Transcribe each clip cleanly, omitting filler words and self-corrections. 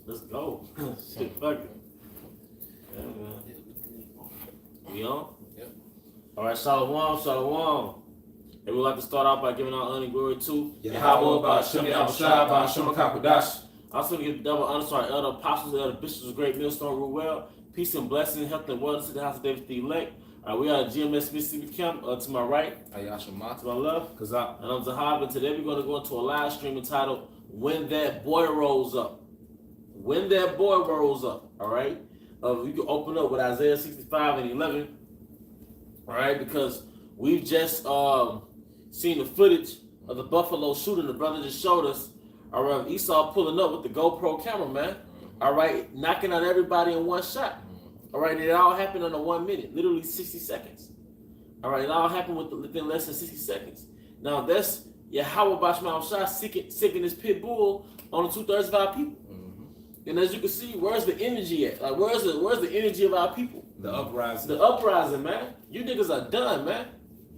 Let's go. Shit, fuck it. Yeah, man. We on? Yep. All right, Shalom, Shalom. And we'd like to start off by giving our honor and glory to Yahweh, Ba'ashem, Yahushua, Ba'ashem, HaKadosh. I also want to give double honor to our elder apostles, elder bishops of Great Millstone, rule well. Peace and blessing, health and wellness to the house of David the elect. All right, we are at GMS Mississippi Camp. To my right, Ayashama. to my left, Kazak. and I'm Zahab. And today we're going to go into a live stream entitled "When That Boy Rolls Up." When that boy rolls up. All right. You can open up with Isaiah 65 and 11. All right, because we've just seen the footage of the Buffalo shooting. The brother just showed us. All right, Esau pulling up with the GoPro camera, man. All right, knocking out everybody in one shot. All right, it all happened under 1 minute, literally 60 seconds. All right, it all happened within less than 60 seconds. Now that's Yahweh Bashmal Shah sicking this pit bull on the 2/3 of our people. And as you can see, where's the energy at? Like, where's the energy of our people? The uprising. The uprising, man. You niggas are done, man.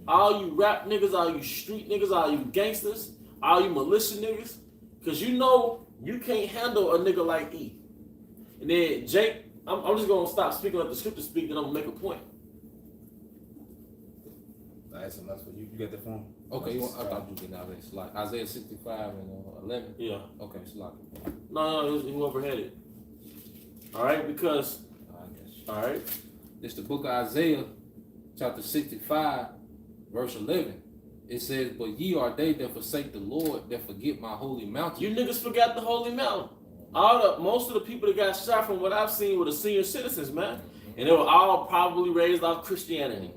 All you rap niggas, all you street niggas, all you gangsters, all you militia niggas. Because you know you can't handle a nigga like E. And then, Jake, I'm just going to stop speaking like the scripture speak, then I'm going to make a point. That's enough for you. You got that phone? Okay, I thought you did Isaiah. It's like Isaiah 65 and 11. Yeah. Okay, it's like No, it was whoever had it. All right, because, all right. It's the book of Isaiah, chapter 65, verse 11. It says, "But ye are they that forsake the Lord, that forget my holy mountain." You niggas forgot the holy mountain. Most of the people that got shot, from what I've seen, were the senior citizens, man. And they were all probably raised off Christianity.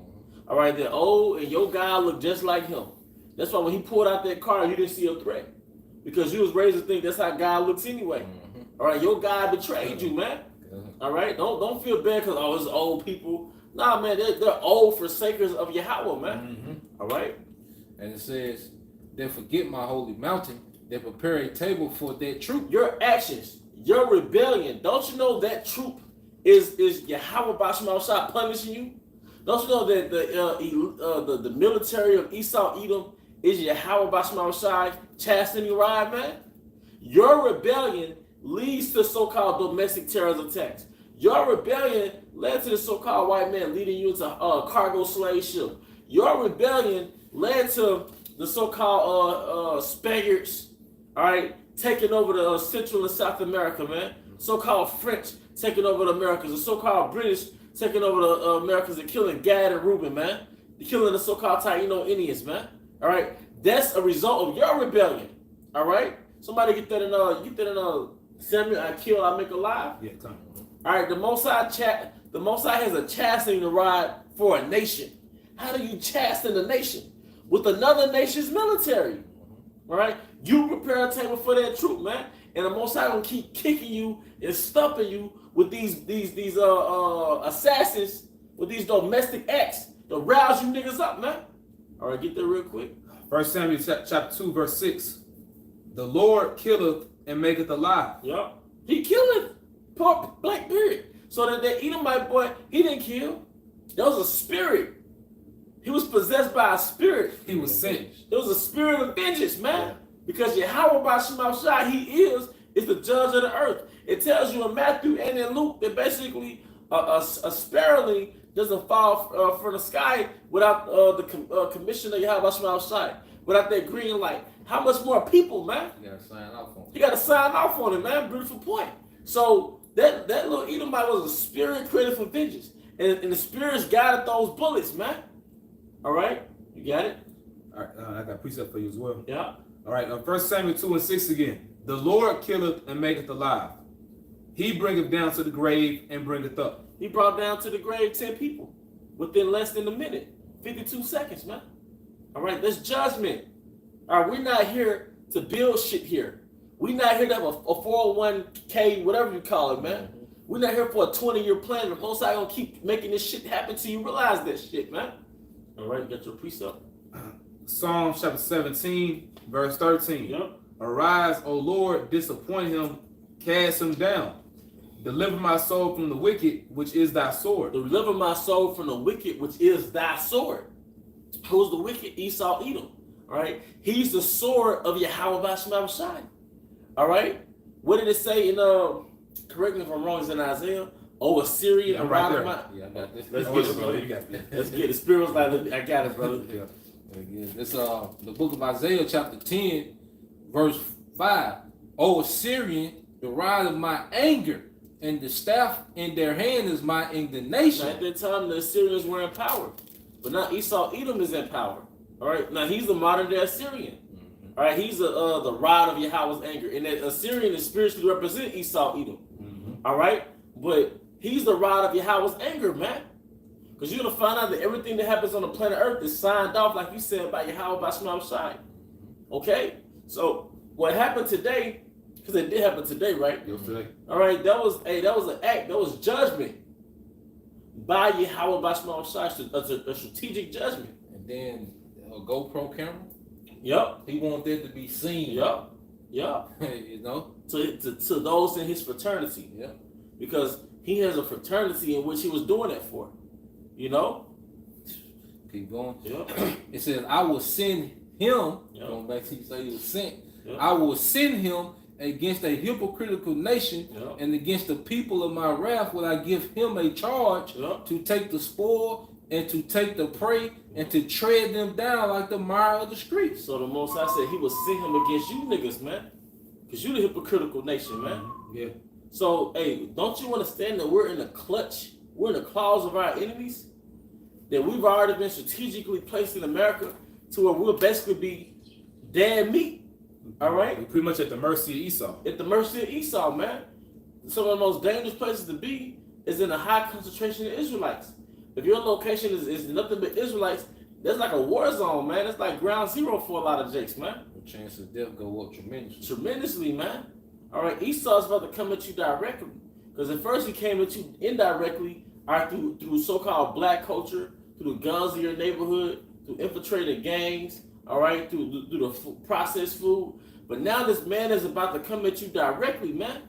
All right, they're old, and your guy looked just like him. That's why when he pulled out that car, you didn't see a threat. Because you was raised to think that's how God looks anyway. All right, your guy betrayed you, man. All right, don't feel bad because, it's old people. Nah, man, they're old forsakers of Yahweh, man. All right? And it says, "They forget my holy mountain, they prepare a table for their troop." Your actions, your rebellion, don't you know that troop is Yahweh Bashmal Shah punishing you? Don't you know that the military of Esau, Edom, is Yahweh Bashmal Shah chastening your ride, man? Your rebellion leads to so-called domestic terrorist attacks. Your rebellion led to the so-called white man leading you into a cargo slave ship. Your rebellion led to the so-called Spaniards, all right, taking over the Central and South America, man. So-called French taking over the Americas. The so-called British taking over the Americas and killing Gad and Reuben, man. They're killing the so-called Taino Indians, man. All right, that's a result of your rebellion. All right, somebody get that in Samuel. I kill, I make alive. Yeah, come on. All right, the Most High has a chastening to ride for a nation. How do you chasten a nation? With another nation's military. All right, you prepare a table for that troop, man, and the Most High gonna keep kicking you and stumping you with these assassins, with these domestic acts to rouse you niggas up, man. All right, get there real quick. 1 Samuel chapter 2, verse 6. The Lord killeth and maketh alive. Yup. He killeth. Point blank period. So that Edomite boy, he didn't kill. There was a spirit. He was possessed by a spirit. He was sent. There was a spirit of vengeance, man. Because Yahweh Bashmal Shah, he is the judge of the earth. It tells you in Matthew and in Luke that basically a sparrowling doesn't fall from the sky without the commission of Yahweh Bashmal Shah, without that green light. How much more people, man? You gotta sign off on it. You gotta sign off on it, man. Beautiful point. So that little Edomite was a spirit created for vengeance. And the spirits guided those bullets, man. All right? You got it? All right, I got a precept for you as well. Yeah. All right, 1 Samuel 2 and 6 again. The Lord killeth and maketh alive. He bringeth down to the grave and bringeth up. He brought down to the grave 10 people within less than a minute. 52 seconds, man. All right, that's judgment. All right, we're not here to build shit here. We're not here to have a 401k, whatever you call it, man. We're not here for a 20-year plan. The Most High gonna keep making this shit happen till you realize that shit, man. All right, you got your precept. Psalm chapter 17, verse 13. Yep. Arise, O Lord, disappoint him, cast him down. Deliver my soul from the wicked, which is thy sword. Deliver my soul from the wicked, which is thy sword. Who's the wicked? Esau, Edom. All right. He's the sword of Yahweh Bashim Shai. All right. What did it say in correct me if I'm wrong, it's in Isaiah? Oh, Assyrian, I'm right there. Yeah, I got this. Let's get it, brother. You got it. Let's get it. Spirit was like, I got it, brother. Yeah. It's the book of Isaiah, chapter 10, verse 5. O Assyrian, the rod of my anger, and the staff in their hand is my indignation. At that time, the Assyrians were in power. But now Esau, Edom is in power. All right. Now he's the modern day Assyrian. All right. He's the rod of Yahweh's anger. And that Assyrian is spiritually represent Esau, Edom. All right. But he's the rod of Yahweh's anger, man. Because you're going to find out that everything that happens on the planet Earth is signed off, like you said, by Yahweh by Shema Shai. Okay? So what happened today, because it did happen today, right? Today. All right, that was an act, that was judgment by Yahweh by Shema Shai, a strategic judgment. And then a GoPro camera. Yep. He wanted that to be seen. Yep. Yep. You know? To those in his fraternity. Yep. Because he has a fraternity in which he was doing it for. You know? Keep going. Yep. It says, I will send him, Yep. going back to you say he was sent, Yep. I will send him against a hypocritical nation, Yep. and against the people of my wrath will I give him a charge Yep. to take the spoil and to take the prey and to tread them down like the mire of the streets. So the Most High said he will send him against you niggas, man. Because you the hypocritical nation, man. Yeah. So, hey, don't you understand that we're in the clutch? We're in the claws of our enemies? That we've already been strategically placed in America to where we'll basically be dead meat. All right? We're pretty much at the mercy of Esau. At the mercy of Esau, man. Some of the most dangerous places to be is in a high concentration of Israelites. If your location is nothing but Israelites, that's like a war zone, man. It's like ground zero for a lot of jakes, man. The chance of death go up tremendously. Tremendously, man. All right, Esau's about to come at you directly. Because at first he came at you indirectly, all right, through so-called black culture, through the guns in your neighborhood, through infiltrating gangs, all right, through the processed food. But now this man is about to come at you directly, man.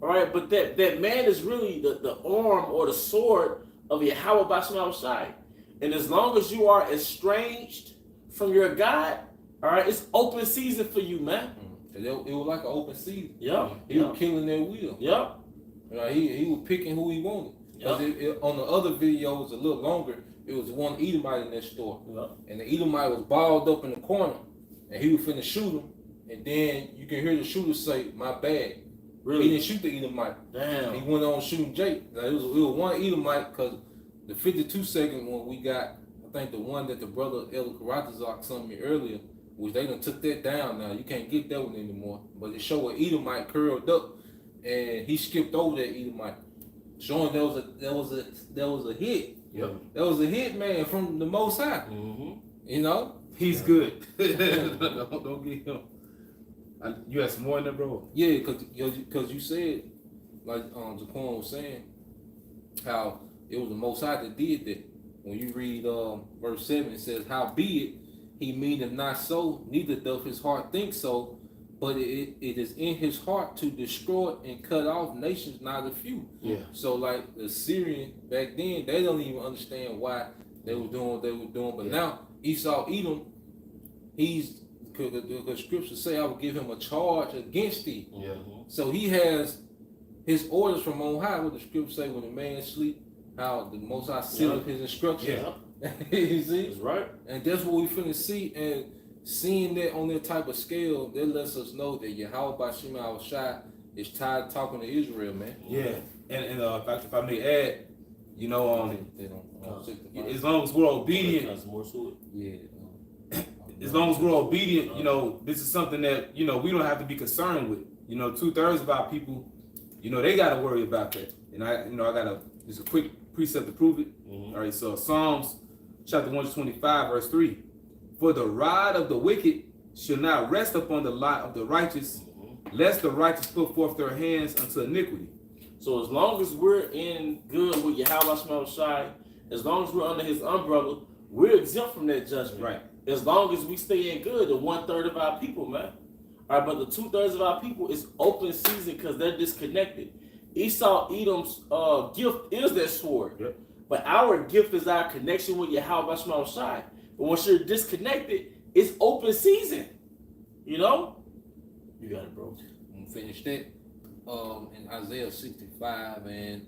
All right, but that man is really the arm or the sword of Yahweh Bashim Shai. And as long as you are estranged from your God, all right, it's open season for you, man. It was like an open season. Yeah. He was killing their will. Yep. He was picking who he wanted. Because on the other video, it was a little longer. It was one Edomite in that store. Yep. And the Edomite was balled up in the corner. And he was finna shoot him. And then you can hear the shooter say, my bad. Really? He didn't shoot the Edomite. Damn. He went on shooting Jake. Now, it was one Edomite because the 52-second one we got, I think the one that the brother Elder Karatazak sent me earlier, which they done took that down now. You can't get that one anymore. But it showed an Edomite curled up and he skipped over that Edomite, showing there was a hit. Yep. That was a hit, man, from the Most High. Mm-hmm. You know? He's good. don't get him. You had some more in there, bro? Yeah, because you said, like Jaquan was saying, how it was the Most High that did that. When you read verse 7, it says, howbeit he meaneth not so, neither doth his heart think so, but it is in his heart to destroy and cut off nations, not a few. Yeah. So like the Syrian back then, they don't even understand why they were doing what they were doing. But now Esau, Edom, the scriptures say, I will give him a charge against thee. Yeah. So he has his orders from on high. What the scriptures say, when a man sleep, how the Most High sealed his instructions. Yeah. You see? That's right. And that's what we finna see. And seeing that on that type of scale, that lets us know that Yahweh Bashim Shai is tired of talking to Israel, man. Yeah. And if I may add, you know, They don't as long as we're obedient, There's more to it. yeah. as long as we're obedient, you know, this is something that, you know, we don't have to be concerned with. You know, 2/3 of our people, you know, they got to worry about that. And I got just a quick precept to prove it. Mm-hmm. All right, so Psalms chapter 125, verse 3. For the rod of the wicked shall not rest upon the lot of the righteous, lest the righteous put forth their hands unto iniquity. So as long as we're in good with Yahweh Shema Shai, as long as we're under his umbrella, we're exempt from that judgment. Right. As long as we stay in good, the 1/3 of our people, man. All right, but the 2/3 of our people is open season because they're disconnected. Esau, Edom's gift is that sword. Yep. But our gift is our connection with Yahweh Shema Shai. But once you're disconnected, it's open season. You know? You got it, bro. I'm gonna finish that. In Isaiah 65 and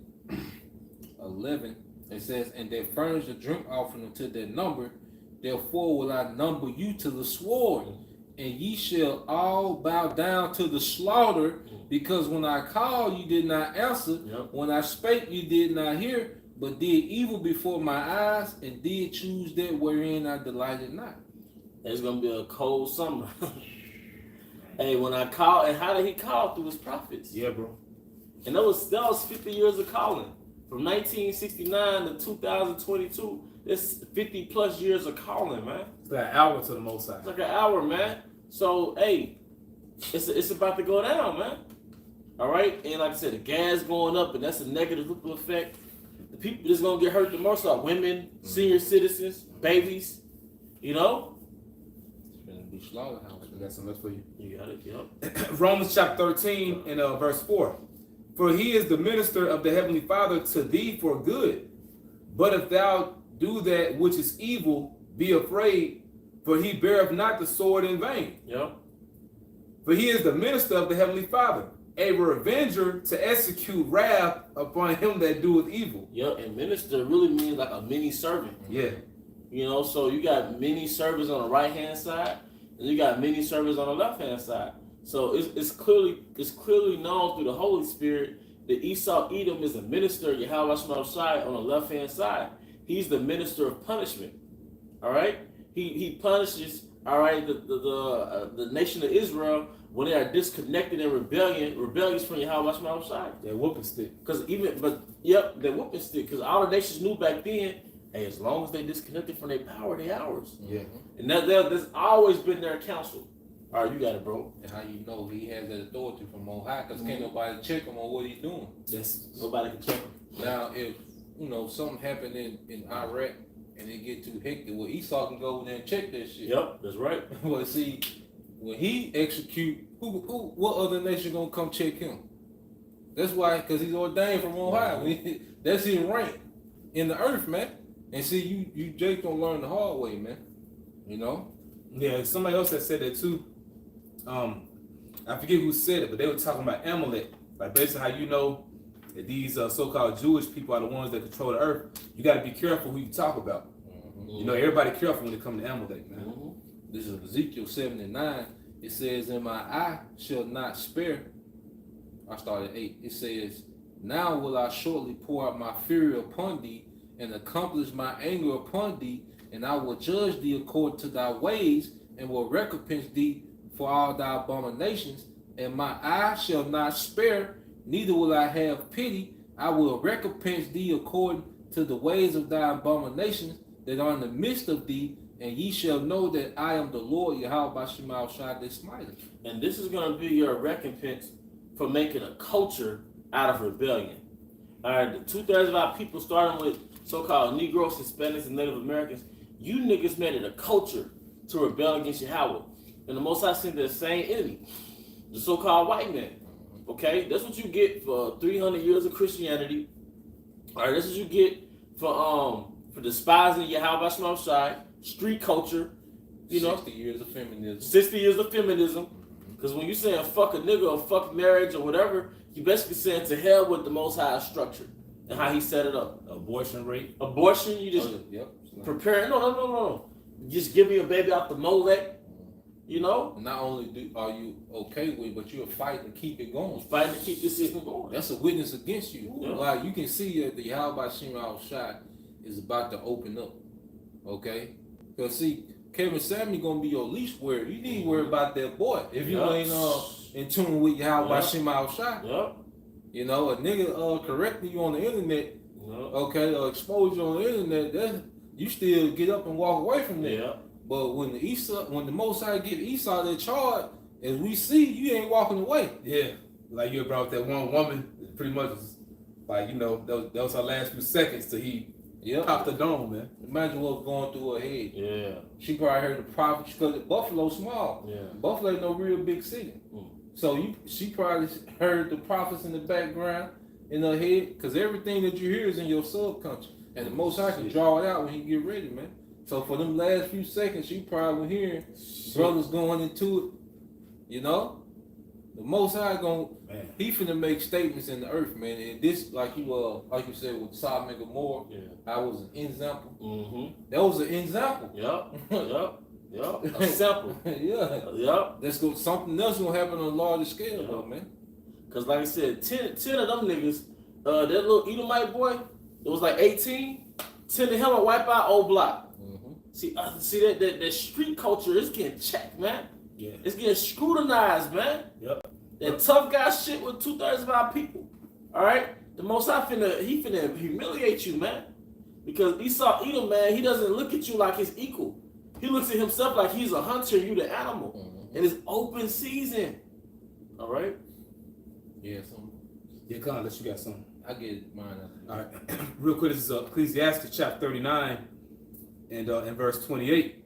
11, it says, "And they furnish a drink offering unto their number. Therefore will I number you to the sword, and ye shall all bow down to the slaughter, because when I called you did not answer, when I spake you did not hear, but did evil before my eyes, and did choose that wherein I delighted not." It's gonna be a cold summer. Hey, when I call, and how did he call? Through his prophets? Yeah, bro. And that was 50 years of calling. From 1969 to 2022, that's 50 plus years of calling, man. It's like an hour to the Most High. It's like an hour, man. So, hey, it's about to go down, man. All right? And like I said, the gas going up, and that's a negative ripple effect. The people that's going to get hurt the most are women, senior citizens, babies, you know? It's gonna be slaughterhouse. I got something else for you. You got it, yep. Romans chapter 13 and verse 4. "For he is the minister of the heavenly Father to thee for good. But if thou do that which is evil, be afraid, for he beareth not the sword in vain. Yep. For he is the minister of the heavenly Father, a revenger to execute wrath upon him that doeth evil." Yep, and minister really means like a mini servant. Yeah. You know, so you got many servers on the right hand side, and you got many servers on the left hand side. So it's clearly known through the Holy Spirit that Esau Edom is a minister, Yahweh Shai, on the left hand side. He's the minister of punishment. All right, he punishes. All right, the nation of Israel when they are disconnected and rebellious from Yahweh Shai. That whooping stick. That whooping stick. Because all the nations knew back then, hey, as long as they disconnected from their power, they ours. Yeah. And that's always been their counsel. All right, you got it, bro. And how you know he has that authority from on high, because can't nobody check him on what he's doing. Nobody can check him. Now, if something happened in Iraq and it get too hectic, well, Esau can go in there and check that shit. Yep, that's right. Well, see, when he execute, what other nation gonna come check him? That's why, because he's ordained from on high. That's his rank in the earth, man. And see, you Jake don't learn the hard way, man. You know. Yeah, somebody else that said that too. I forget who said it, but they were talking about Amalek. Like basically how you know that these so-called Jewish people are the ones that control the earth. You got to be careful who you talk about. Mm-hmm. You know, everybody careful when it comes to Amalek, man. Mm-hmm. This is Ezekiel 79. It says, "And my eye shall not spare." I started 8. It says, "Now will I shortly pour out my fury upon thee, and accomplish my anger upon thee, and I will judge thee according to thy ways, and will recompense thee for all thy abominations. And my eye shall not spare, neither will I have pity. I will recompense thee according to the ways of thy abominations that are in the midst of thee, and ye shall know that I am the Lord Yahweh Shema Shai the Smiter." And this is going to be your recompense for making a culture out of rebellion. All right, 2/3 of our people, starting with so-called Negroes, Hispanics, and Native Americans, you niggas made it a culture to rebel against Yahweh. And the Most High sent the same enemy, the so-called white man. Okay, that's what you get for 300 years of Christianity. All right, that's what you get for despising Yahweh Shema Shai, street culture. You know, 60 years of feminism. 60 years of feminism. Because when you saying fuck a nigga or fuck marriage or whatever, you basically saying to hell with the Most High structure and how he set it up. Abortion rate. Abortion, you just prepare. No. Just give me a baby out the Molech. You know? Not only are you okay with it, but you're fighting to keep it going. Fighting to keep this system going. That's a witness against you. Yeah. Like, you can see that the Yahweh Shema Shai is about to open up. Okay? Because see, Kevin Samuel gonna be your least worry. You need to worry about that boy. If you ain't in tune with Yahweh Shema Shai. Yep. You know, a nigga correcting you on the internet, okay, or expose you on the internet, you still get up and walk away from that. Yeah. But when the Most High give Esau that charge, as we see, you ain't walking away. Yeah, like you brought that one woman, pretty much like, you know, that was her last few seconds till he popped the dome, man. Imagine what's going through her head. Yeah. She probably heard the prophet, because Buffalo small. Yeah. Buffalo ain't no real big city. So she probably heard the prophets in the background in her head, because everything that you hear is in your subconscious. And the Most High can draw it out when he get ready, man. So for them last few seconds, you probably hearing brothers going into it. You know, the Most High he finna make statements in the earth, man. And this, like you said with Sodom and Gomorrah, that was an example. Mm-hmm. That was an example. Yep. A sample. Yep. Let's go. Something else gonna happen on a larger scale, though, man. Cause like I said, 10 of them niggas, that little Edomite boy, it was like 18. 10 of him will wipe out old block. Mm-hmm. See that street culture is getting checked, man. Yeah. It's getting scrutinized, man. Yep. That tough guy shit with 2/3 of our people. All right. The Most High finna humiliate you, man. Because Esau Edom, man, he doesn't look at you like his equal. He looks at himself like he's a hunter and you the animal. Mm-hmm. And it's open season. All right. Yeah. Con, unless you got something. I get mine. All right. Real quick, this is Ecclesiastes chapter 39 and in verse 28.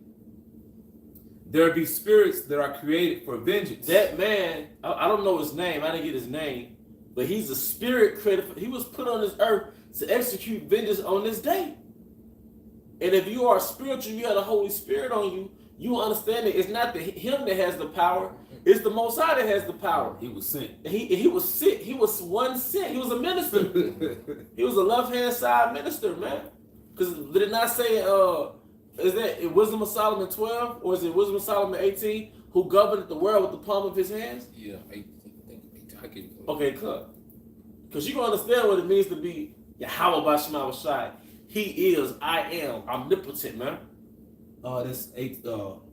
There be spirits that are created for vengeance. That man, I don't know his name. I didn't get his name. But he's a spirit created. He was put on this earth to execute vengeance on this day. And if you are spiritual, you have the Holy Spirit on you, you understand that it's not him that has the power. It's the Most High that has the power. He was sent. He was sent. He was one sent. He was a minister. He was a left-hand side minister, man. Because did it not say, is that Wisdom of Solomon 12 or is it Wisdom of Solomon 18 who governed the world with the palm of his hands? Yeah, I get it. Okay, cut. Because you can understand what it means to be Yahweh by Shema Shai. He is, I am, omnipotent, man. That's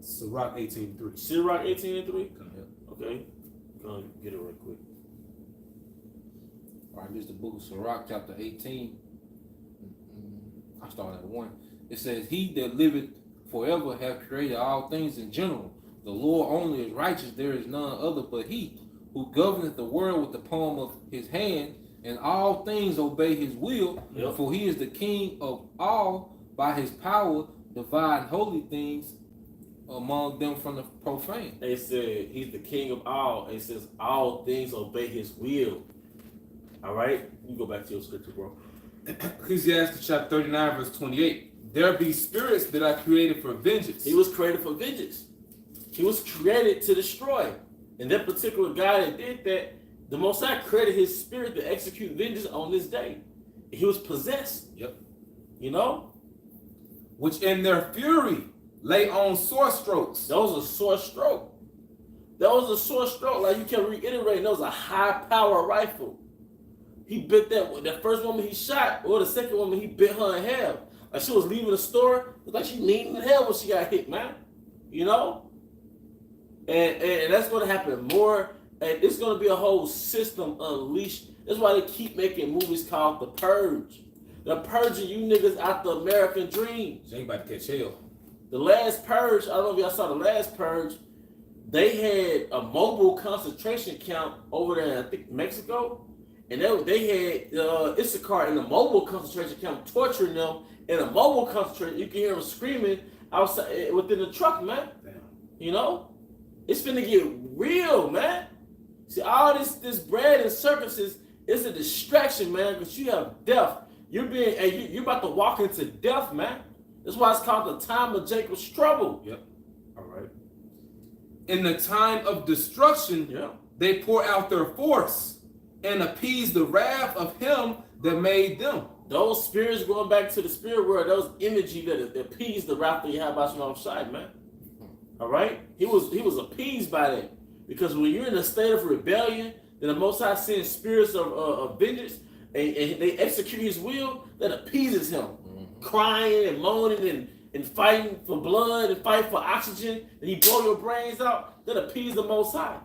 Sirach 18:3. Sirach 18:3? Okay. Go ahead, get it right quick. All right, this is the book of Sirach, chapter 18. I start at 1. It says, he that liveth forever hath created all things in general. The Lord only is righteous, there is none other but he, who governeth the world with the palm of his hand, and all things obey his will, for he is the king of all, by his power divide holy things among them from the profane. They said he's the king of all. It says all things obey his will. All right? You go back to your scripture, bro. Ecclesiastes chapter 39, verse 28. There be spirits that are created for vengeance. He was created for vengeance. He was created to destroy. And that particular guy that did that, the Most High created his spirit to execute vengeance on this day. He was possessed. Yep. You know? Which in their fury lay on sore strokes. That was a sore stroke. That was a sore stroke. Like you kept reiterating, that was a high power rifle. He bit that first woman he shot, or the second woman he bit her in half. Like she was leaving the store. It's like she needing in hell when she got hit, man. You know? And that's gonna happen more. And it's gonna be a whole system unleashed. That's why they keep making movies called The Purge. They're purging you niggas out the American dream. They ain't about to catch hell. The last purge, I don't know if y'all saw the last purge, they had a mobile concentration camp over there in, I think, Mexico. And they had Issachar in the mobile concentration camp torturing them in a mobile concentration. You can hear them screaming outside within the truck, man. Damn. You know? It's finna get real, man. See, all this bread and circuses is a distraction, man, because you have death. You're about to walk into death, man. That's why it's called the time of Jacob's trouble. Yep. All right. In the time of destruction, they pour out their force and appease the wrath of him that made them. Those spirits going back to the spirit world, those energy that appeased the wrath that you have by Shema Shai, man. All right? He was appeased by that. Because when you're in a state of rebellion, then the Most High sends spirits of vengeance, and they execute his will, that appeases him. Crying and moaning and fighting for blood and fighting for oxygen, and he blow your brains out, that appease the Most High.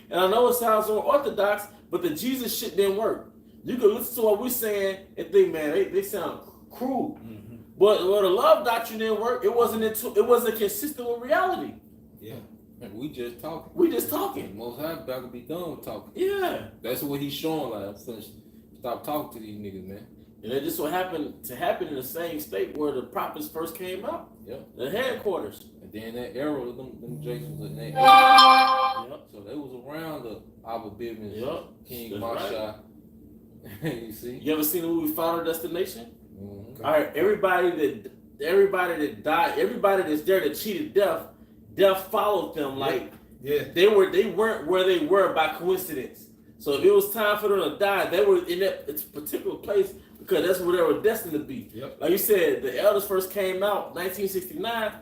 And I know it sounds unorthodox, but the Jesus shit didn't work. You can listen to what we're saying and think, man, they sound cruel. Mm-hmm. But the love doctrine didn't work. It wasn't consistent with reality. Yeah. And we just talking. The Most High about to be done with talking. Yeah. That's what he's showing. Like, I'm finished. Stop talking to these niggas, man. And that just what happened in the same state where the prophets first came out. Yep. The headquarters. And then that era, them Jakes was in that era. Yep. So they was around the Abba Bivens, King Masha. Right. You see? You ever seen the movie Final Destination? Mm-hmm. All right, everybody that everybody that died, everybody that's there that cheated death followed them. Like Yeah. they weren't where they were by coincidence. So if it was time for them to die, they were in that particular place because that's where they were destined to be. Yep. Like you said, the elders first came out 1969.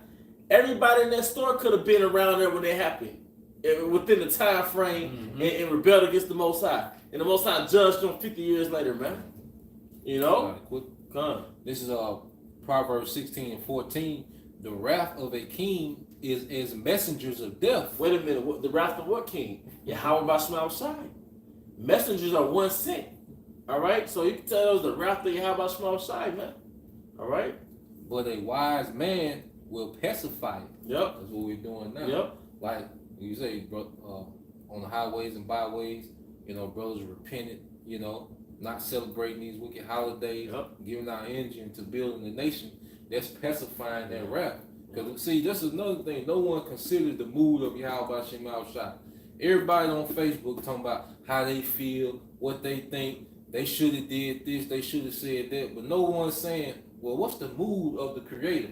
Everybody in that store could have been around there when they happened, within the time frame, and rebelled against the Most High. And the Most High judged them 50 years later, man. You know? This is Proverbs 16:14. The wrath of a king is as messengers of death. Wait a minute. The wrath of what king? Yahweh Bashmal Shai. Messengers are one sent. All right? So you can tell us the wrath of Yahweh Bashmal Shai, man. All right? But a wise man will pacify it. Yep. That's what we're doing now. Yep. Like you say, bro, on the highways and byways, you know, brothers repented, you know, not celebrating these wicked holidays, giving our energy into building the nation. That's pacifying that wrath. Because, see, this is another thing. No one considers the mood of Yahweh Bashim Shai. Everybody on Facebook talking about how they feel, what they think. They should have did this. They should have said that. But no one's saying, well, what's the mood of the Creator?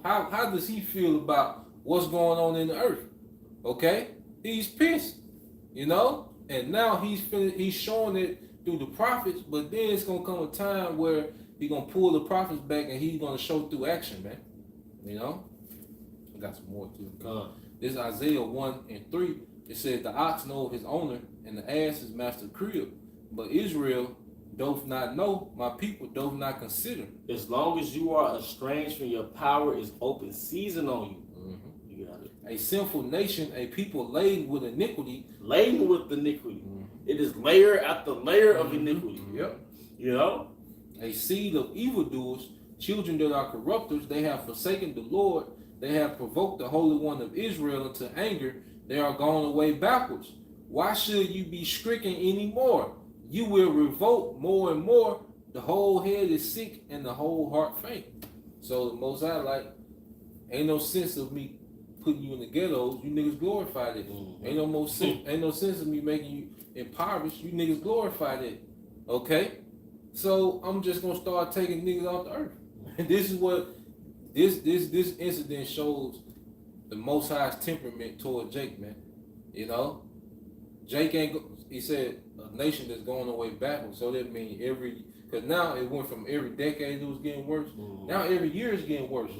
How does he feel about what's going on in the earth? Okay? He's pissed, you know? And now he's showing it through the prophets, but then it's going to come a time where he's going to pull the prophets back and he's going to show through action, man. You know? I got some more too. This is Isaiah 1:3. It says, the ox knoweth his owner, and the ass his master crib. But Israel doth not know, my people doth not consider. As long as you are estranged from your power is open season on you. You got it. A sinful nation, a people laden with iniquity. Laden with iniquity. It is layer after layer of iniquity. Yep. You know? A seed of evildoers, children that are corrupters, they have forsaken the Lord. They have provoked the Holy One of Israel into anger. They are gone away backwards. Why should you be stricken anymore? You will revolt more and more. The whole head is sick and the whole heart faint. So the Most High, like, ain't no sense of me putting you in the ghettos. You niggas glorified it. Ain't no sense of me making you impoverished. You niggas glorified it. Okay? So I'm just gonna start taking niggas off the earth. And this is what this incident shows the Most High's temperament toward Jake, man. You know? Jake he said a nation that's going away backwards. So that means because now it went from every decade it was getting worse. Now every year it's getting worse.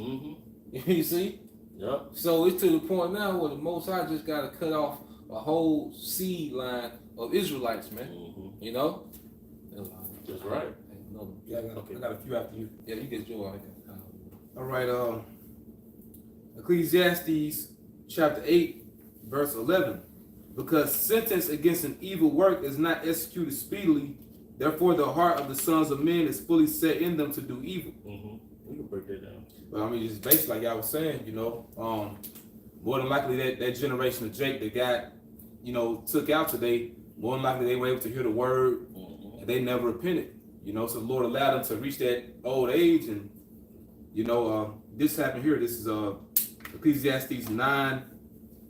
You see? Yep. So it's to the point now where the Most High just got to cut off a whole seed line of Israelites, man. You know? That's right. Yeah, I got a few after you. Yeah, you get yours. All right. Ecclesiastes chapter 8, verse 11. Because sentence against an evil work is not executed speedily, therefore the heart of the sons of men is fully set in them to do evil. We can break that down. But I mean, just basically like I was saying, you know, more than likely that generation of Jake that got, you know, took out today, more than likely they were able to hear the word and they never repented. You know, so the Lord allowed them to reach that old age, and you know, this happened here. This is Ecclesiastes 9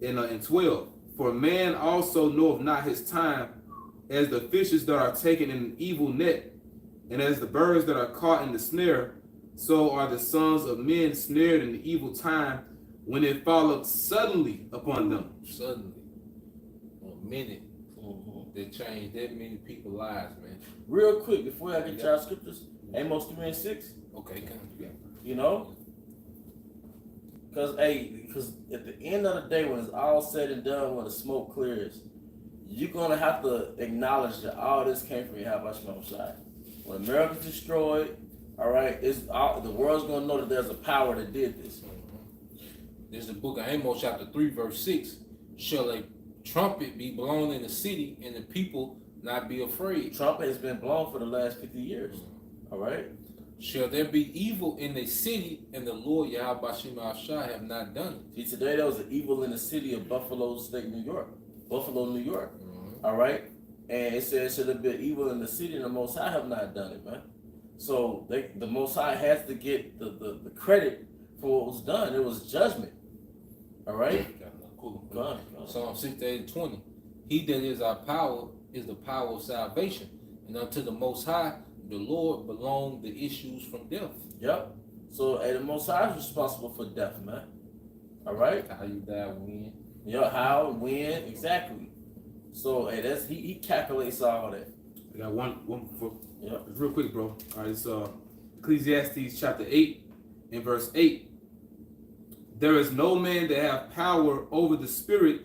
and 12. For man also knoweth not his time, as the fishes that are taken in an evil net, and as the birds that are caught in the snare, so are the sons of men snared in the evil time, when it followed suddenly upon them. Suddenly, a minute, they changed that many people's lives, man. Real quick, before I get to our scriptures, Amos 3:6. Okay, come on. You know? Because at the end of the day, when it's all said and done, when the smoke clears, you're going to have to acknowledge that all this came from Yahweh Shai. When America's destroyed, all right, the world's going to know that there's a power that did this. There's the book of Amos chapter 3, verse 6. Shall a trumpet be blown in the city and the people not be afraid? Trumpet has been blown for the last 50 years. All right? Shall there be evil in the city and the Lord Yahweh Shai have not done it? See, today there was an evil in the city of Buffalo, New York. All right? And it says, should there be evil in the city and the Most High have not done it, man? So the Most High has to get the credit for what was done. It was judgment. All right? Cool. Go on. Psalm 68:20. He that is our power is the power of salvation. And unto the Most High, the Lord belong the issues from death. Yep. So, hey, the Most High is responsible for death, man. All right. How you die, when. Yeah, how, when, exactly. So, hey, that's he calculates all that. I got one for Yep. real quick, bro. All right, it's Ecclesiastes chapter 8 and verse 8. There is no man that have power over the spirit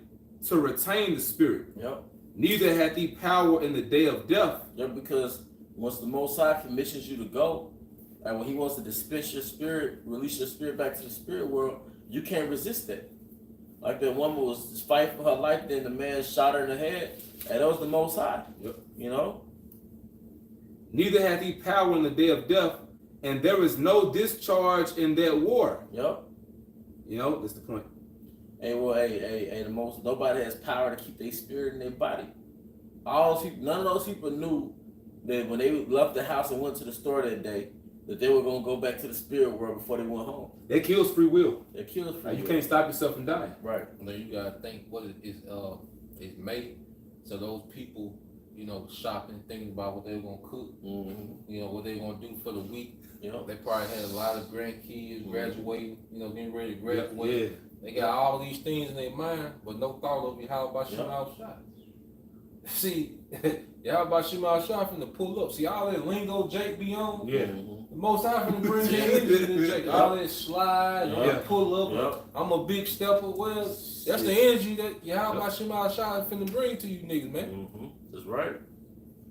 to retain the spirit. Yep. Neither hath he power in the day of death. Yeah, because once the Most High commissions you to go, and when he wants to dispense your spirit, release your spirit back to the spirit world, you can't resist that. Like that woman was fighting for her life, then the man shot her in the head, and that was the Most High. Yep. You know? Neither hath he power in the day of death, and there is no discharge in that war. Yep. You know, that's the point. Hey, well, hey, nobody has power to keep their spirit in their body. All those people, none of those people knew that when they left the house and went to the store that day, that they were gonna go back to the spirit world before they went home. That kills free will. That kills free Like, you will. can't stop yourself from dying. Right. Then you gotta think what it is. It's May, so those people, you know, shopping, thinking about what they were gonna cook. Mm-hmm. You know what they gonna do for the week. You know. They probably had a lot of grandkids graduating. You know, getting ready to graduate. Yeah. They got all these things in their mind, but no thought of how about Yep. Shemal Shah. See, how about Shemal Shah finna pull up. See all that lingo Jake be on. Yeah. Mm-hmm. The Most High finna bring that energy to Jake. All that slide, all Yeah. that pull up. Yep. I'm a big stepper. Well, that's the energy that Yahweh Shemal Shah finna bring to you niggas, man. Mm-hmm. That's right.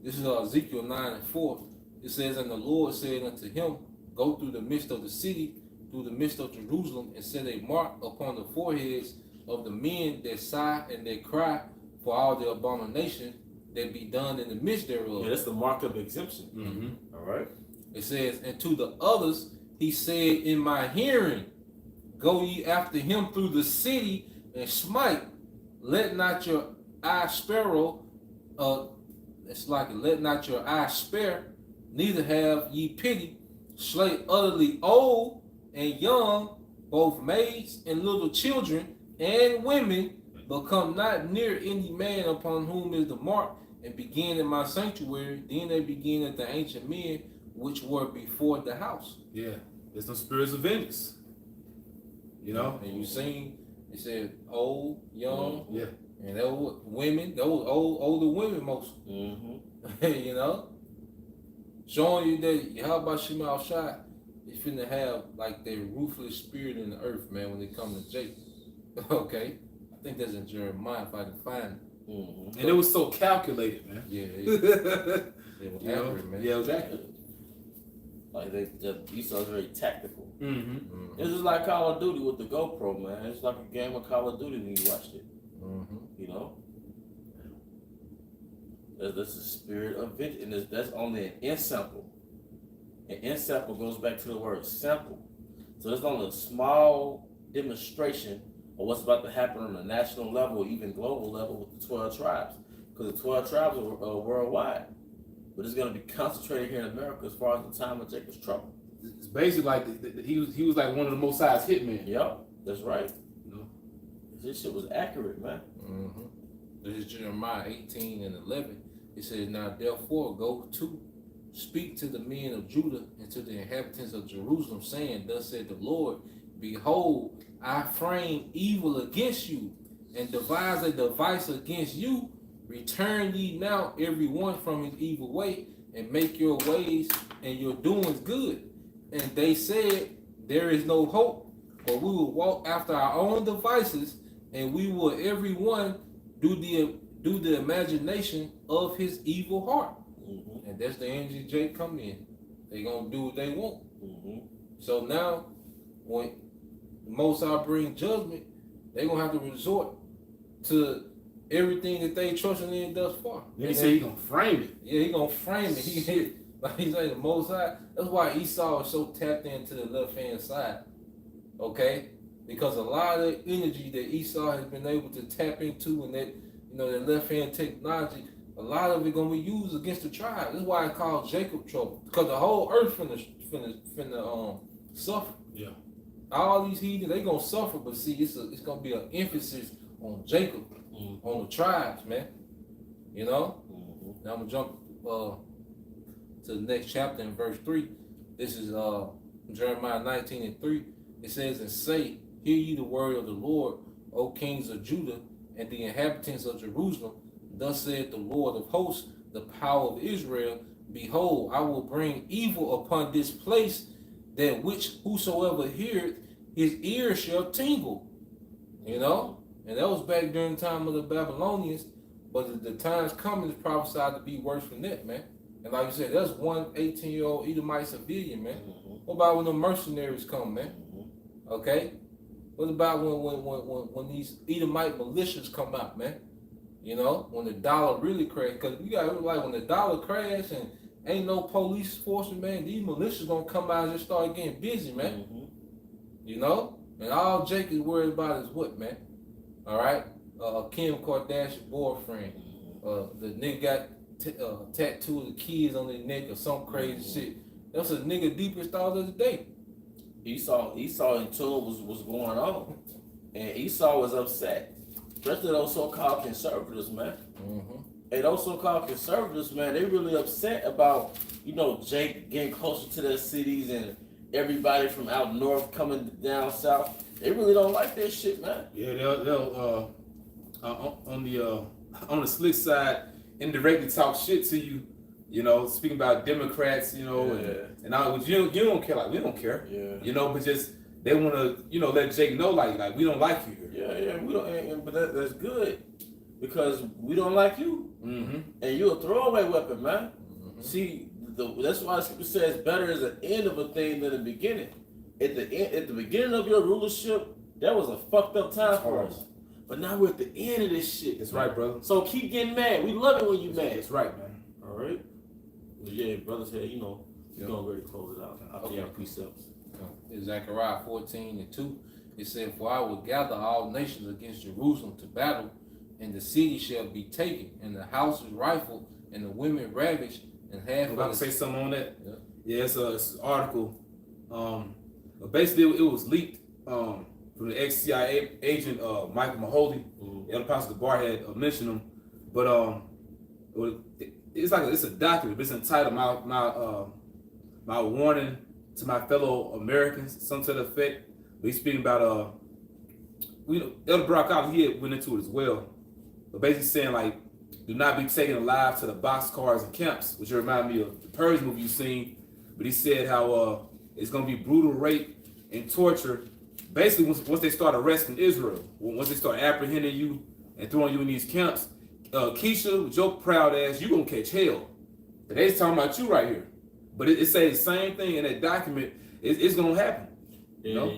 This is Ezekiel 9:4. It says, and the Lord said unto him, go through the midst of the city, through the midst of Jerusalem, and set a mark upon the foreheads of the men that sigh and that cry for all the abomination that be done in the midst thereof. Yeah, that's the mark of exemption. Mm-hmm. All right. It says, and to the others he said in my hearing, go ye after him through the city and smite. Let not your eye sparrow, it's like let not your eye spare, neither have ye pity. Slay utterly old and young, both maids and little children and women, but come not near any man upon whom is the mark, and begin in my sanctuary. Then they begin at the ancient men which were before the house. Yeah. There's no spirits of vengeance. You know? And you seen, it said old, young, Yeah. and there were women, those older women most. Mm-hmm. You know? Showing you that Yahweh Shemal Shah is finna have like their ruthless spirit in the earth, man, when they come to Jake. Okay? I think that's in Jeremiah if I can find it. Mm-hmm. And it was so calculated, man. Yeah, it was You know? accurate, man. Yeah, exactly. Like Esau's very tactical. Mm-hmm. Mhm. It's just like Call of Duty with the GoPro, man. It's like a game of Call of Duty when you watched it. Mhm. You know? That's the spirit of vengeance. And that's only an in sample. An in sample goes back to the word sample. So it's only a small demonstration of what's about to happen on a national level, even global level with the 12 tribes. Because the 12 tribes are worldwide. But it's going to be concentrated here in America as far as the time of Jacob's trouble. It's basically like he was like one of the most sized hitmen. Yep, that's right. You know? This shit was accurate, man. Mhm. This is Jeremiah 18:11. It says, now therefore go to speak to the men of Judah and to the inhabitants of Jerusalem, saying, thus said the Lord, behold, I frame evil against you and devise a device against you. Return ye now every one from his evil way, and make your ways and your doings good. And they said, there is no hope, for we will walk after our own devices, and we will every one do the imagination of his evil heart. Mm-hmm. And that's the energy Jake come in. They gonna do what they want. Mm-hmm. So now, when the Most High bring judgment, they gonna have to resort to everything that they trusted in thus far. Then he said he gonna frame it. Yeah, he gonna frame it. He like he's like the Most High. That's why Esau is so tapped into the left hand side. Okay, because a lot of the energy that Esau has been able to tap into, and that that left hand technology, a lot of it gonna be used against the tribe. That's why it's called Jacob trouble, because the whole earth finna suffer. Yeah. All these heathens, they gonna suffer, but see, it's gonna be an emphasis on Jacob, on the tribes, man. You know. Mm-hmm. Now I'm gonna jump to the next chapter in verse 3. This is Jeremiah 19:3, it says, and say, hear ye the word of the Lord, O kings of Judah, and the inhabitants of Jerusalem. Thus saith the Lord of hosts, the power of Israel, behold, I will bring evil upon this place, that which whosoever heareth, his ears shall tingle. You know? And that was back during the time of the Babylonians, but the time's coming is prophesied to be worse than that, man. And like you said, that's one 18-year-old Edomite civilian, man. What about when the mercenaries come, man? Okay? What about when these Edomite militias come out, man? You know, when the dollar really crashed, because you got like when the dollar crashed and ain't no police forces, man, these militias gonna come out and just start getting busy, man. You know? And all Jake is worried about is what, man? All right? Kim Kardashian boyfriend. The nigga got tattoo of the kids on their neck or some crazy shit. That's a nigga deepest thoughts of the day. Esau in tune was going on, and Esau was upset, especially those so-called conservatives, man. Hey, those so-called conservatives, man, they really upset about, you know, Jake getting closer to their cities and everybody from out north coming down south. They really don't like that shit, man. Yeah, they'll on the slick side indirectly talk shit to you. You know, speaking about Democrats, you know, and all, you don't care, like we don't care, you know, but just they want to, you know, let Jake know, like we don't like you here. Yeah, we don't, but that's good because we don't like you, and you're a throwaway weapon, man. See, that's why the scripture says better is the end of a thing than the beginning. At the beginning of your rulership, that was a fucked up time for us, but now we're at the end of this shit. That's right, brother. So keep getting mad. We love it when you mad. That's right, man. All right. Yeah, brother said, you know, you're going to really close it out. Okay. Yeah, precepts. Zechariah 14:2, it said, for I will gather all nations against Jerusalem to battle, and the city shall be taken, and the houses rifled, and the women ravaged, and half I'm about to say something on that. Yeah, it's an article. But basically, it was leaked from the ex-CIA agent Michael Mahoney. The other Pastor Bar had mentioned him, but it's a document. It's entitled "My Warning to My Fellow Americans," something to the effect. But he's speaking about Elder Brock out, he had went into it as well. But basically saying like, do not be taken alive to the boxcars and camps, which remind me of the Purge movie you've seen. But he said how it's going to be brutal rape and torture. Basically, once they start arresting Israel, once they start apprehending you and throwing you in these camps, Keisha, with your proud ass, you gonna catch hell. But they's talking about you right here. But it says the same thing in that document. It's gonna happen. You know?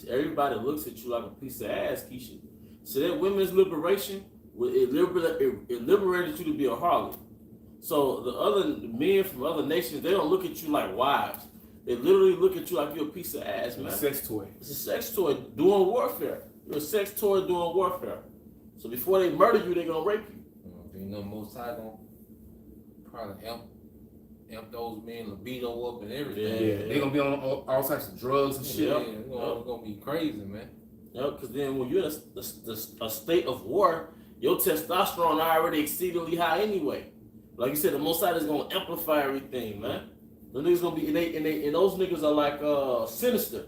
Everybody looks at you like a piece of ass, Keisha. So that women's liberation, it liberated you to be a harlot. So the other men from other nations, they don't look at you like wives. They literally look at you like you're a piece of ass, man. It's a sex toy. It's a sex toy doing warfare. You're a sex toy doing warfare. So before they murder you, they're gonna rape you. You know, Most High gonna probably amp those men libido up and everything. Yeah, they're gonna be on all types of drugs and shit. Yeah, it's gonna be crazy, man. Yeah, because then when you're in a state of war, your testosterone already exceedingly high anyway. Like you said, the Most High is gonna amplify everything, man. The niggas gonna be and those niggas are like sinister.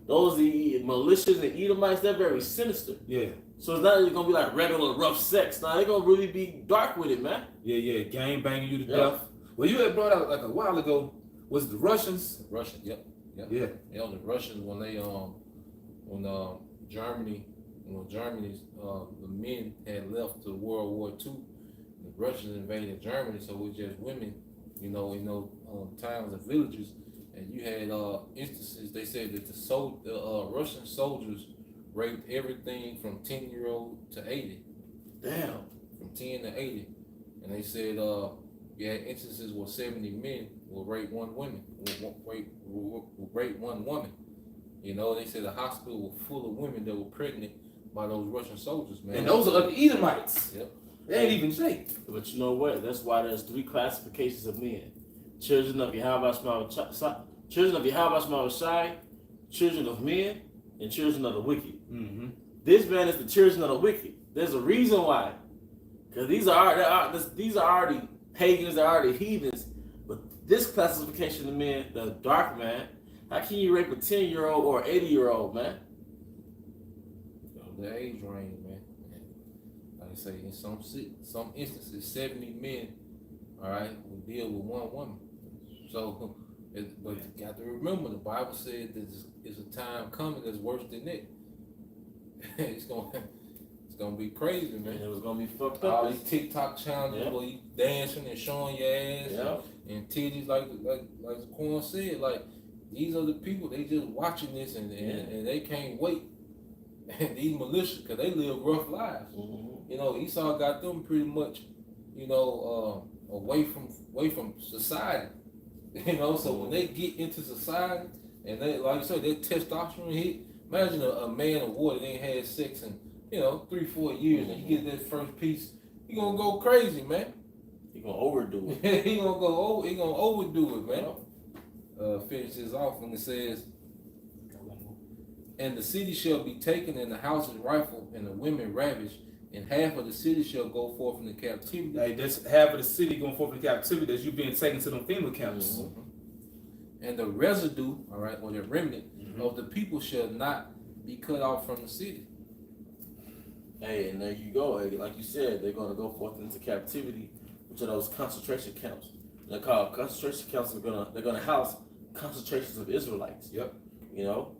Those the militias and Edomites, they're very sinister. Yeah. So it's not gonna be like regular rough sex. Now they're gonna really be dark with it, man. Yeah, gang banging you to death. Well, you had brought out like a while ago, was it the Russians? Russians, yep. Yeah. The Russians when they Germany's the men had left to World War II, the Russians invaded Germany, so it was just women, in those towns and villages, and you had instances. They said that the Russian soldiers raped everything from 10-year-old to 80. Damn. From 10 to 80. And they said you had instances where 70 men will rape one woman. Will rape one woman. They said the hospital was full of women that were pregnant by those Russian soldiers, man. And those are other Edomites. Yep. They ain't even Jake. But you know what? That's why there's 3 classifications of men. Children of Yahweh Shai, children of men, and children of the wicked. This man is the children of the wicked. There's a reason why. Because these are already pagans, they're already heathens. But this classification of men, the dark man, How can you rape a 10-year-old or 80-year-old, man? The age range, man. Like I say, in some instances, 70 men, all right, will deal with one woman. So, but you got to remember, the Bible said there's a time coming that's worse than that. It's gonna be crazy, man. It was gonna be fucked up. All these TikTok challenges where you dancing and showing your ass and titties, like Quan said, like these are the people, they just watching this and they can't wait. And these malicious, because they live rough lives. Mm-hmm. You know, Esau got them pretty much, you know, away from society. You know, so when they get into society and they, like you said, their testosterone hit. Imagine a man of war that ain't had sex in, you know, 3-4 years, and you get that first piece, he gonna go crazy, man. He gonna overdo it. He gonna overdo it, man. Finishes off when it says, and the city shall be taken, and the houses rifled, and the women ravished, and half of the city shall go forth into captivity. Like that's half of the city going forth into captivity. That's you being taken to them FEMA camps. Mm-hmm. And the residue, all right, or the remnant of the people shall not be cut off from the city. Hey, and there you go. Hey, like you said, they're going to go forth into captivity, which are those concentration camps. They're called concentration camps. They're gonna house concentrations of Israelites. Yep. You know,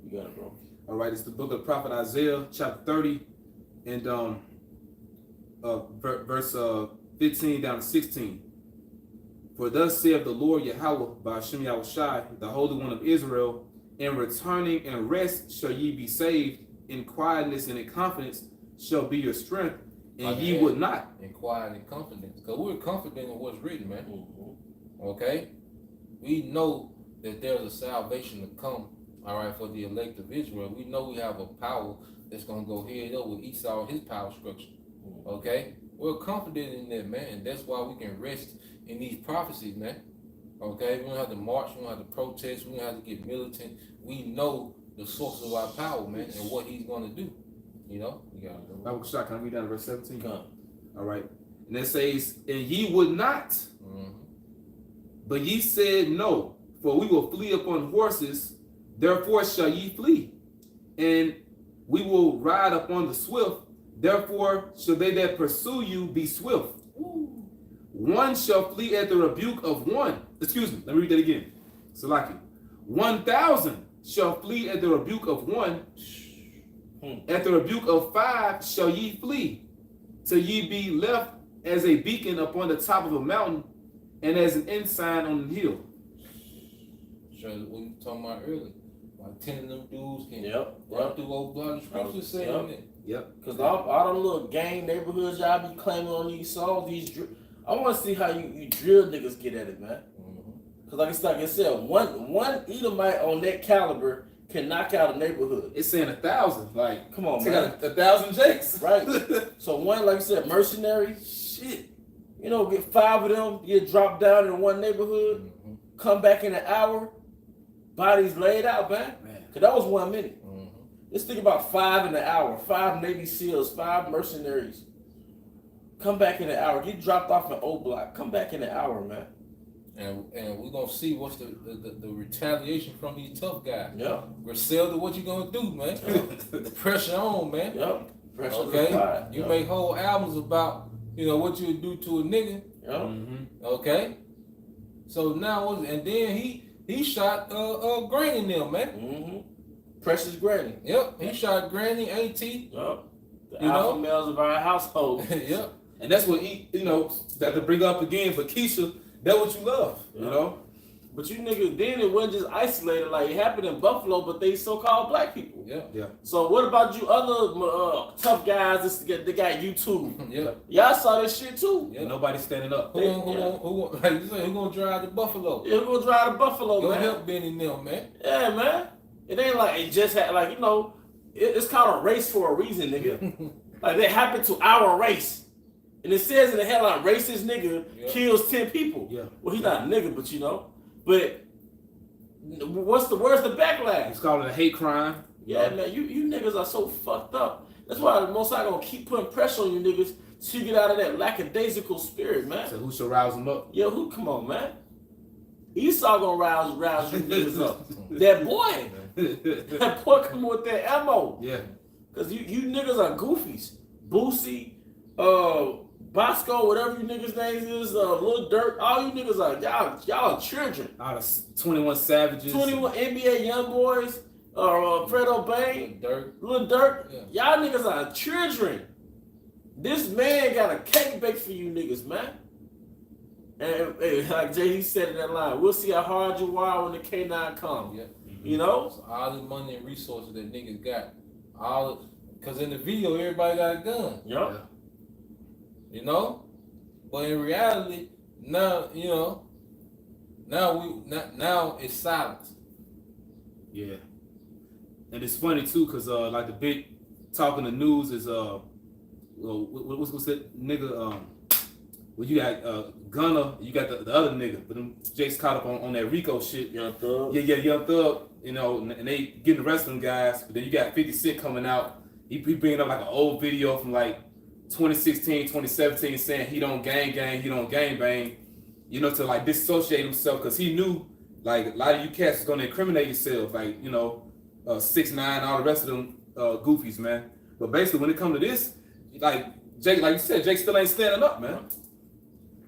you got it, bro. All right, it's the book of the prophet Isaiah, chapter 30, and verse 15 down to 16. For thus saith the Lord Yahweh by Hashem Yahushai, the Holy One of Israel, in returning and rest shall ye be saved, in quietness and in confidence shall be your strength, and ye would not. In quiet and confidence, because we're confident in what's written, man. Mm-hmm. Okay? We know that there's a salvation to come, all right, for the elect of Israel. We know we have a power that's going to go head up with Esau and his power structure. Okay? We're confident in that, man, and that's why we can rest in these prophecies, man. Okay? We don't have to march, we don't have to protest, we don't have to get militant. We know the source of our power, man, and what he's going to do. You know? You got it. Bible shot, can I read down to verse 17? Come. All right. And it says, and ye would not, but ye said no, for we will flee upon horses, therefore shall ye flee. And we will ride upon the swift, therefore shall they that pursue you be swift. Ooh. One shall flee at the rebuke of one. Excuse me, let me read that again. Salaki. 1,000 shall flee at the rebuke of one. At the rebuke of 5 shall ye flee, till ye be left as a beacon upon the top of a mountain, and as an ensign on the hill. Sure, what you were talking about earlier. Like 10 of them dudes can run run through old blood scriptures saying that. Yep. Because all them little gang neighborhoods y'all be claiming on these songs, I want to see how you drill niggas get at it, man. Because like I said, one Edomite on that caliber can knock out a neighborhood. It's saying 1,000. Like, come on, man. man. 1,000 jakes. Right. So one, like I said, mercenary, shit. You know, get 5 of them, get dropped down in one neighborhood, come back in an hour, bodies laid out, man. Because that was 1 minute. Let's think about 5 in an hour, 5 Navy SEALs, 5 mercenaries. Come back in an hour, get dropped off an O block, come back in an hour, man. And we're gonna see what's the retaliation from these tough guys. Yeah. Griselda, what you gonna do, man? The pressure on, man. Yep. Pressure okay. You make whole albums about, you know, what you would do to a nigga. Yep. Okay. So now and then he shot Granny them, man. Precious Granny. Yep. He shot Granny, Auntie. Yep. The alpha males of our household. Yep. And that's what that to bring up again for Keisha. That's what you love, you know? But you niggas, then it wasn't just isolated. Like, it happened in Buffalo, but they so-called black people. Yeah. So what about you other tough guys that got YouTube? Yeah. Y'all saw this shit too. Yeah. Nobody standing up. Who gonna drive the Buffalo? Yeah, who gonna drive the Buffalo, Go man? Go help Benny and them, man. Yeah, man. It ain't like it just had, like, you know, it's called a race for a reason, nigga. Like, that happened to our race. And it says in the headline, racist nigga kills 10 people. Yeah. Well, he's not a nigga, but you know. But where's the backlash? It's called a hate crime. Yeah, man, you niggas are so fucked up. That's why the Most High gonna keep putting pressure on you niggas till you get out of that lackadaisical spirit, man. So who shall rouse them up? Yo, come on, man. Esau gonna rouse you niggas up. That boy coming with that ammo. Yeah. Cause you niggas are goofies. Boosie, Bosco, whatever you niggas' names is, Lil Durk, all you niggas are y'all are children. Out of 21 Savages. 21 NBA young boys, Fredo Bang, Lil Durk, Yeah. y'all niggas are children. This man got a cake baked for you niggas, man. And like Jay, he said in that line, we'll see how hard you are when the K9 comes. Yeah. You know? So all the money and resources that niggas got. Because in the video, everybody got a gun. Yep. You know? But in reality, now, you know, now it's silence. Yeah. And it's funny too, cause like the big talking the news is what's that nigga well you got Gunna, you got the other nigga, but them Jake's caught up on that Rico shit. Young Thug. Yeah, Young Thug, you know, and they getting the rest of them guys, but then you got 50 Cent coming out. He bringing up like an old video from like 2016, 2017 saying he don't gang, he don't gang bang, you know, to like dissociate himself, because he knew like a lot of you cats is gonna incriminate yourself, like, you know, 6ix9ine, all the rest of them goofies, man. But basically when it comes to this, like Jake, like you said, Jake still ain't standing up, man.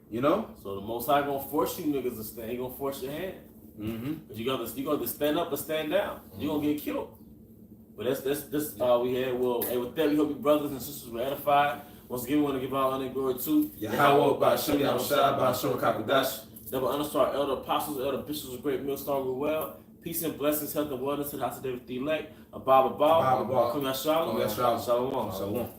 You know? So the Most High gonna force you niggas to stand. He gonna force your hand. Mm-hmm. But you got to stand up or stand down. You gonna get killed. But that's all we had. Well, hey, with that, we hope you brothers and sisters were edified. Once again, we want to give our honor and glory to Yahweh, Ba'Shem, Yahushua, Ba'Shem, Kakadash. Double understar elder apostles, elder bishops of great millstone with well. Peace and blessings, health and wellness to the house of David the elect. Abba, Abba, Kum Yashalom. Kum Yashalom. Shalom. Shalom.